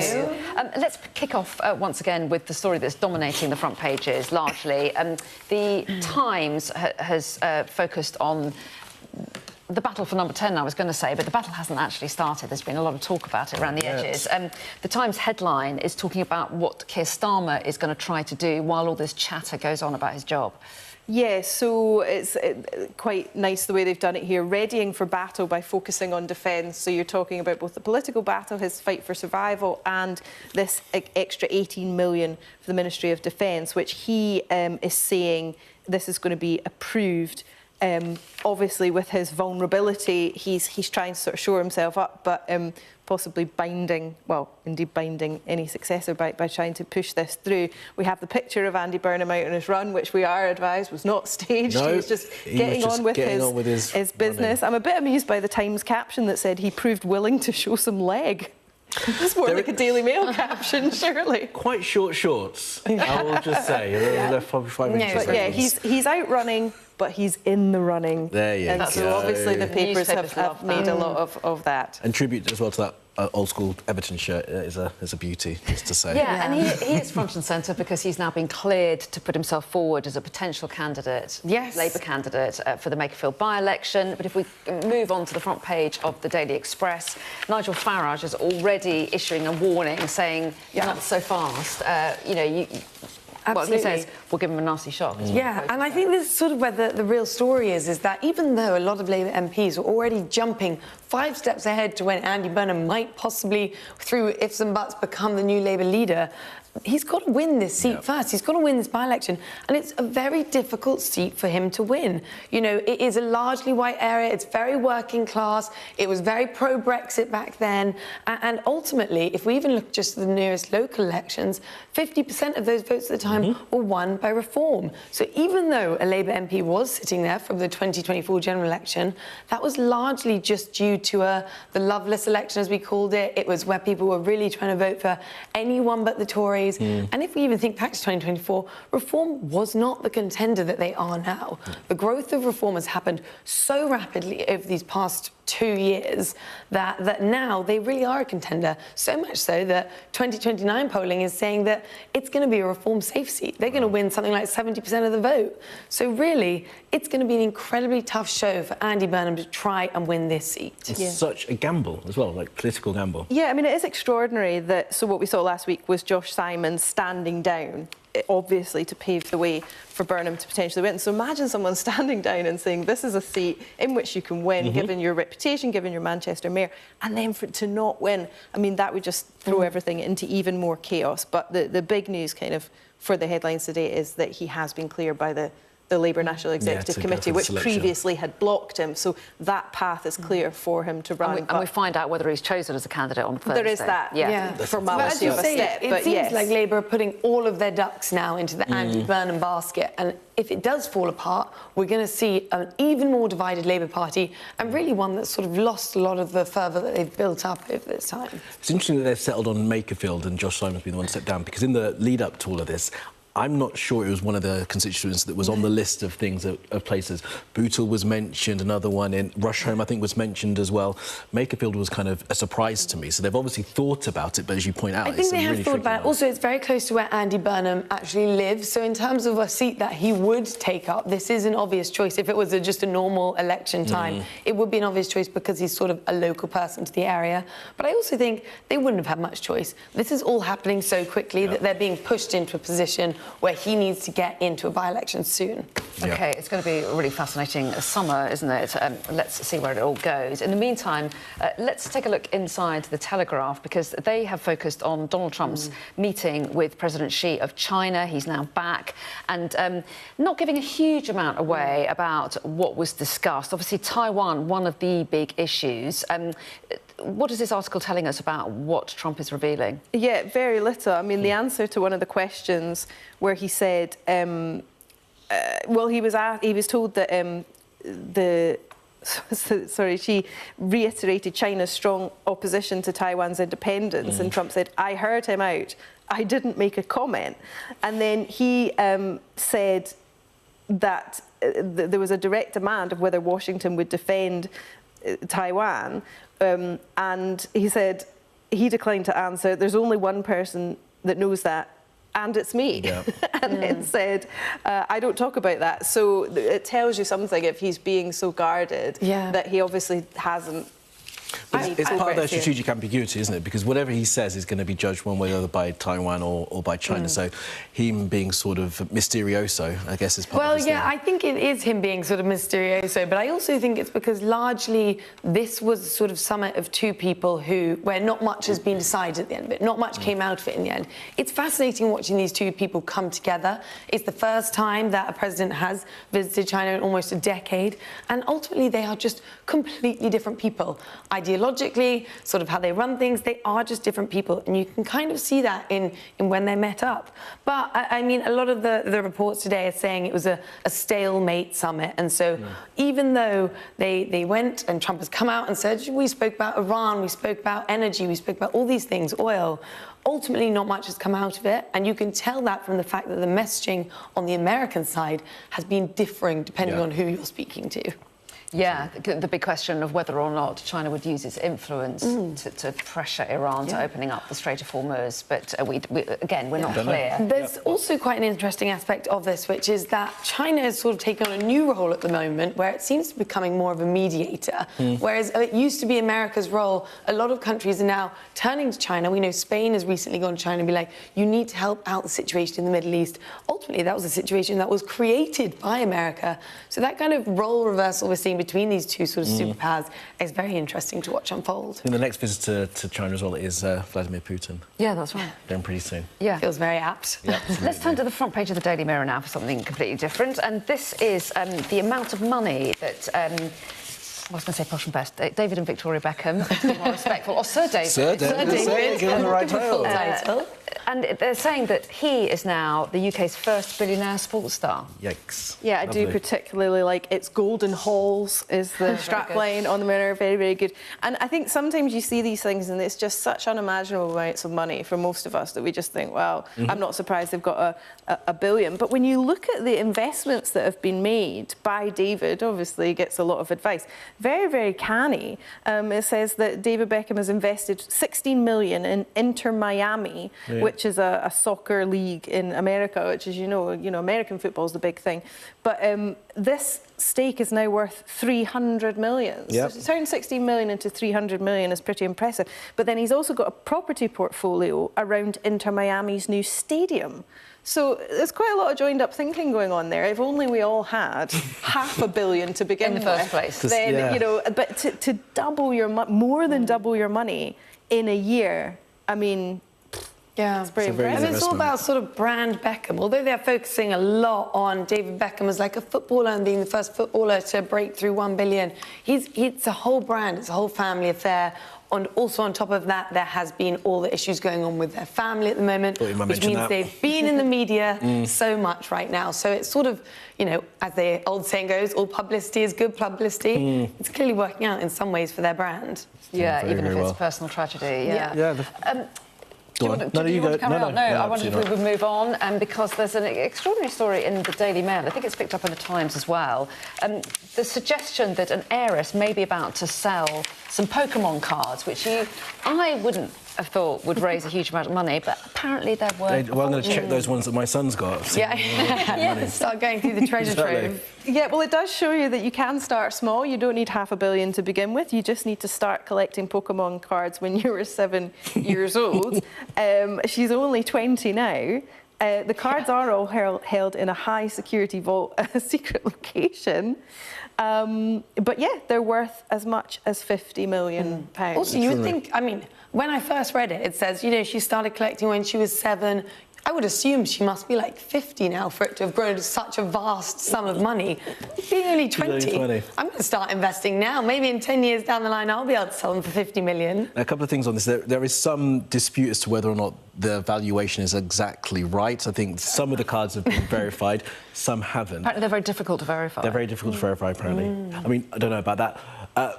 you. Let's kick off once again with the story that's dominating the front pages, largely. The Times has focused on the battle for number 10, I was going to say, but the battle hasn't actually started. There's been a lot of talk about it around the edges. The Times headline is talking about what Keir Starmer is going to try to do while all this chatter goes on about his job. Yeah, so it's quite nice the way they've done it here, readying for battle by focusing on defence. So you're talking about both the political battle, his fight for survival, and this extra 18 million for the Ministry of Defence, which he is saying this is going to be approved. Obviously, with his vulnerability, he's trying to sort of shore himself up, but possibly binding any successor by trying to push this through. We have the picture of Andy Burnham out on his run, which we are advised was not staged. No, he was just getting on with his business. Running. I'm a bit amused by the Times caption that said he proved willing to show some leg. That's more like a Daily Mail caption, surely. Quite short shorts, I will just say. They're probably 5 inches. But yeah, he's out running, but he's in the running. There you go. So obviously the papers have made a lot of that. And tribute as well to that old-school Everton shirt is a beauty, just to say. Yeah, and he is front and centre because he's now been cleared to put himself forward as a potential candidate, Labour candidate, for the Makerfield by-election. But if we move on to the front page of the Daily Express, Nigel Farage is already issuing a warning, saying, not so fast. Well, he says, we'll give him a nasty shock. Yeah, and I think this is sort of where the real story is that even though a lot of Labour MPs are already jumping 5 steps ahead to when Andy Burnham might possibly, through ifs and buts, become the new Labour leader, he's got to win this seat first. He's got to win this by-election. And it's a very difficult seat for him to win. You know, it is a largely white area. It's very working class. It was very pro-Brexit back then. And ultimately, if we even look just at the nearest local elections, 50% of those votes at the time were won by Reform. So even though a Labour MP was sitting there from the 2024 general election, that was largely just due to the loveless election, as we called it. It was where people were really trying to vote for anyone but the Tories. And if we even think back to 2024, Reform was not the contender that they are now. The growth of Reform has happened so rapidly over these past 2 years that now they really are a contender. So much so that 2029 polling is saying that it's going to be a Reform safe seat. They're going to win something like 70% of the vote. So really, it's going to be an incredibly tough show for Andy Burnham to try and win this seat. It's such a gamble as well, like political gamble. Yeah, I mean, it is extraordinary that, so what we saw last week was Josh Simon standing down, obviously to pave the way for Burnham to potentially win. So imagine someone standing down and saying, this is a seat in which you can win, given your reputation, given your Manchester mayor, and then for it to not win, I mean, that would just throw everything into even more chaos. But the big news kind of for the headlines today is that he has been cleared by the Labour National Executive Committee, which previously had blocked him. So that path is clear for him to run. And we find out whether he's chosen as a candidate on Thursday. There is that, formality of a step. It seems like Labour are putting all of their ducks now into the Andy Burnham basket. And if it does fall apart, we're going to see an even more divided Labour Party, and really one that's sort of lost a lot of the fervour that they've built up over this time. It's interesting that they've settled on Makerfield and Josh Simon's been the one to step down, because in the lead-up to all of this, I'm not sure it was one of the constituents that was on the list of things, of places. Bootle was mentioned, another one in Rusholme, I think, was mentioned as well. Makerfield was kind of a surprise to me. So they've obviously thought about it, but as you point out, I think they have thought about it. Also, it's very close to where Andy Burnham actually lives. So in terms of a seat that he would take up, this is an obvious choice. If it was just a normal election time, it would be an obvious choice because he's sort of a local person to the area. But I also think they wouldn't have had much choice. This is all happening so quickly that they're being pushed into a position where he needs to get into a by-election soon. OK, it's going to be a really fascinating summer, isn't it? Let's see where it all goes. In the meantime, let's take a look inside the Telegraph, because they have focused on Donald Trump's meeting with President Xi of China. He's now back, and not giving a huge amount away about what was discussed. Obviously, Taiwan, one of the big issues. What is this article telling us about what Trump is revealing? Yeah, very little. I mean, the answer to one of the questions where he said, well, he was told that she reiterated China's strong opposition to Taiwan's independence, and Trump said, I heard him out. I didn't make a comment. And then he said that there was a direct demand of whether Washington would defend Taiwan, and he said he declined to answer. There's only one person that knows that, and it's me. Yeah. And it said, I don't talk about that. So it tells you something if he's being so guarded, that he obviously hasn't. It's part of their strategic ambiguity, isn't it? Because whatever he says is going to be judged one way or the other by Taiwan or by China. So him being sort of mysterioso, I guess, is part of his thing. I think it is him being sort of mysterioso, but I also think it's because largely this was a sort of summit of two people where not much has been decided at the end of it. Not much came out of it in the end. It's fascinating watching these two people come together. It's the first time that a president has visited China in almost a decade, and ultimately they are just completely different people. Ideologically, sort of how they run things, they are just different people, and you can kind of see that in when they met up. But I mean, a lot of the reports today are saying it was a stalemate summit, and so even though they went and Trump has come out and said, we spoke about Iran, we spoke about energy, we spoke about all these things, oil, ultimately not much has come out of it, and you can tell that from the fact that the messaging on the American side has been differing depending on who you're speaking to. Yeah, the big question of whether or not China would use its influence to pressure Iran to opening up the Strait of Hormuz. But again, we're not clear. There's also quite an interesting aspect of this, which is that China is sort of taking on a new role at the moment where it seems to be becoming more of a mediator. Whereas it used to be America's role, a lot of countries are now turning to China. We know Spain has recently gone to China and be like, you need to help out the situation in the Middle East. Ultimately, that was a situation that was created by America. So that kind of role reversal we're seeing between these two sort of superpowers is very interesting to watch unfold. And the next visitor to China as well is Vladimir Putin. Yeah, that's right. Going pretty soon. Yeah. Feels very apt. Yeah, let's turn to the front page of the Daily Mirror now for something completely different. And this is the amount of money that... I was going to say posh and best. David and Victoria Beckham, to be more respectful. Or Sir David. Sir David. Give him the right title. And they're saying that he is now the UK's first billionaire sports star. Yikes. Yeah, I Lovely. do particularly like it's golden halls is the strapline on the Mirror. Very, very good. And I think sometimes you see these things and it's just such unimaginable amounts of money for most of us that we just think, well, I'm not surprised they've got a billion. But when you look at the investments that have been made by David, obviously he gets a lot of advice. Very, very canny. It says that David Beckham has invested 16 million in Inter Miami, which is a soccer league in America, which is, you know, American football is the big thing. But this stake is now worth 300 million. Yep. So to turn 16 million into 300 million is pretty impressive. But then he's also got a property portfolio around Inter Miami's new stadium. So there's quite a lot of joined-up thinking going on there. If only we all had $500 million to begin in the first place, then you know. But to double your more than double your money in a year, I mean. Yeah, it's pretty impressive. And it's all about sort of brand Beckham. Although they're focusing a lot on David Beckham as like a footballer and being the first footballer to break through 1 billion, it's a whole brand, it's a whole family affair. And also on top of that, there has been all the issues going on with their family at the moment, which means they've been in the media so much right now. So it's sort of, you know, as the old saying goes, all publicity is good publicity. It's clearly working out in some ways for their brand. Yeah, very, even very if it's well. a personal tragedy. Yeah. Do you want to carry on? No, I wondered if we would move on, because there's an extraordinary story in the Daily Mail. I think it's picked up in the Times as well. The suggestion that an heiress may be about to sell some Pokemon cards, which I wouldn't have thought would raise a huge amount of money, but apparently they're worth... Well, I'm going to check those ones that my son's got. Yeah, start going through the treasure trove. Yeah, well, it does show you that you can start small. You don't need $500 million to begin with. You just need to start collecting Pokemon cards when you were 7 years old. She's only 20 now. The cards are all held in a high security vault at a secret location. But yeah, they're worth as much as £50 million. Also, you would think, I mean, when I first read it, it says, you know, she started collecting when she was 7. I would assume she must be like 50 now for it to have grown to such a vast sum of money. Being only 20, I'm going to start investing now. Maybe in 10 years down the line, I'll be able to sell them for 50 million. A couple of things on this. There is some dispute as to whether or not the valuation is exactly right. I think some of the cards have been verified, some haven't. Apparently they're very difficult to verify. They're very difficult to verify, apparently. I mean, I don't know about that.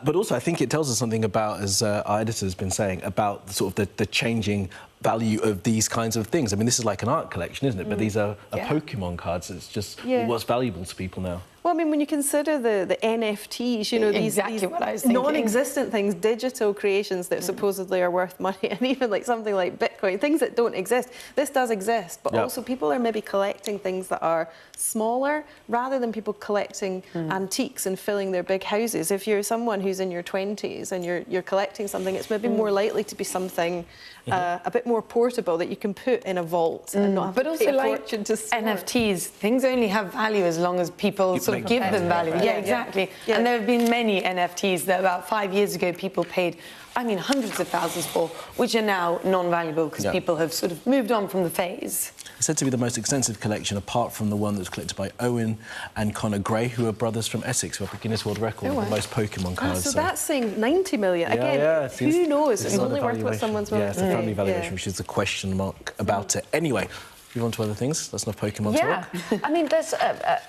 But also, I think it tells us something about, as our editor's been saying, about sort of the changing value of these kinds of things. I mean, this is like an art collection, isn't it? But these are Pokemon cards. It's just what's valuable to people now. Well, I mean, when you consider the NFTs, you know, these what I was thinking. non-existent things, digital creations that supposedly are worth money, and even like something like Bitcoin, things that don't exist. This does exist, but also people are maybe collecting things that are smaller rather than people collecting antiques and filling their big houses. If you're someone who's in your 20s and you're collecting something, it's maybe more likely to be something a bit more portable that you can put in a vault and not have to pay a fortune to store. NFTs, things only have value as long as people sort of give them value. Yeah, exactly. Yeah. And there have been many NFTs that about 5 years ago people paid, I mean, hundreds of thousands for, which are now non-valuable because people have sort of moved on from the phase. It's said to be the most extensive collection, apart from the one that was collected by Owen and Conor Gray, who are brothers from Essex, who have a Guinness World Record of the most Pokemon cards. So that's saying 90 million. Again, who knows? It's only worth what someone's willing to pay. Yeah, it's the family valuation, which is the question mark about it. Anyway, move on to other things. That's enough Pokemon talk. I mean, there's a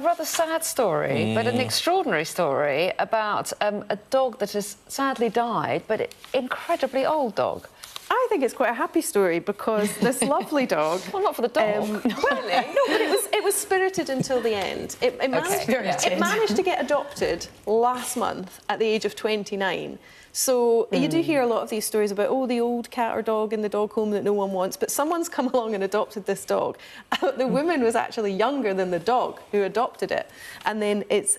rather sad story, but an extraordinary story about a dog that has sadly died, but an incredibly old dog. I think it's quite a happy story because this lovely dog... Well, not for the dog. No, but it was spirited until the end. It managed to get adopted last month at the age of 29. So you do hear a lot of these stories about, oh, the old cat or dog in the dog home that no one wants, but someone's come along and adopted this dog. The woman was actually younger than the dog who adopted it. And then it's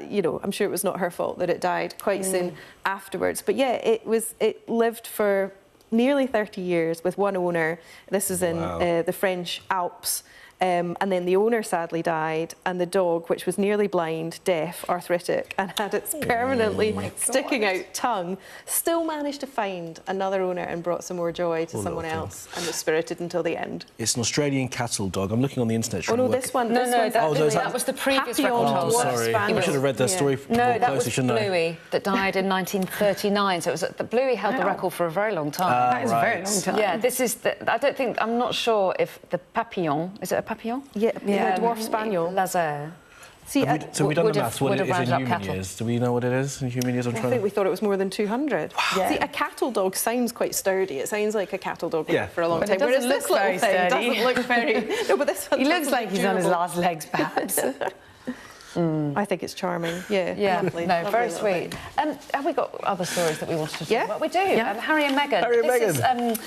you know, I'm sure it was not her fault that it died quite soon afterwards. But yeah, it lived for nearly 30 years with one owner. This is in the French Alps. And then the owner sadly died, and the dog, which was nearly blind, deaf, arthritic, and had its permanently sticking out tongue, still managed to find another owner and brought some more joy to someone else, and was spirited until the end. It's an Australian cattle dog. I'm looking on the internet. Oh no, this one. That was the previous record holder. Sorry, I should have read their story more closely, shouldn't I? Bluey that died in 1939. So it was the Bluey held the record for a very long time. That is a very long time. Yeah, this is I'm not sure if the Papillon, is it a Papillon? Yeah, the dwarf spaniel. Laser. See, so we done the maths. What it is in human cattle. years? Do we know what it is in human years? I think we thought it was more than 200. Wow. Yeah. See, a cattle dog sounds quite sturdy. It sounds like a cattle dog for a long time. Whereas this little thing doesn't look very... No, but this one he looks like he's on his last legs, perhaps. I think it's charming. Yeah, lovely. No, lovely very sweet. Have we got other stories that we wanted to talk about? We do. Harry and Meghan. Harry and Meghan.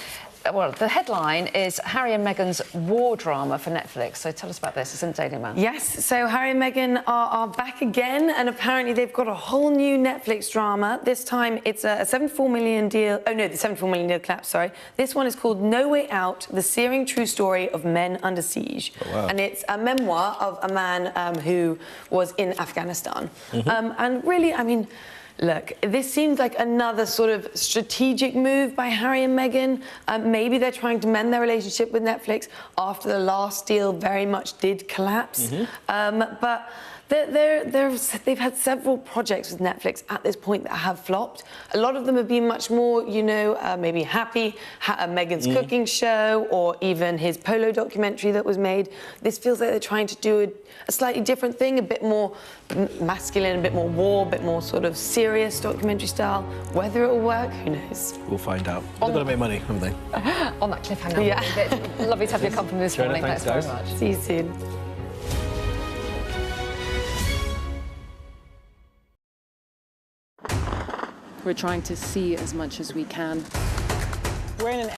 Well, the headline is Harry and Meghan's war drama for Netflix. So tell us about this. It's in the Daily Mail. Yes, so Harry and Meghan are back again, and apparently they've got a whole new Netflix drama. This time it's a 74 million deal. Oh no, the 74 million deal collapse, sorry. This one is called No Way Out, the searing true story of men under siege. Oh, wow. And it's a memoir of a man who was in Afghanistan. And really, I mean, look, this seems like another sort of strategic move by Harry and Meghan. Maybe they're trying to mend their relationship with Netflix after the last deal very much did collapse. But they've had several projects with Netflix at this point that have flopped. A lot of them have been much more, you know, maybe Happy, Meghan's cooking show, or even his polo documentary that was made. This feels like they're trying to do a slightly different thing, a bit more masculine, a bit more war, a bit more sort of serious documentary style. Whether it will work, who knows? We'll find out. They've got to make money, haven't they? On that cliffhanger. Lovely to have your company this morning. Thanks very much. See you soon. We're trying to see as much as we can. We're in an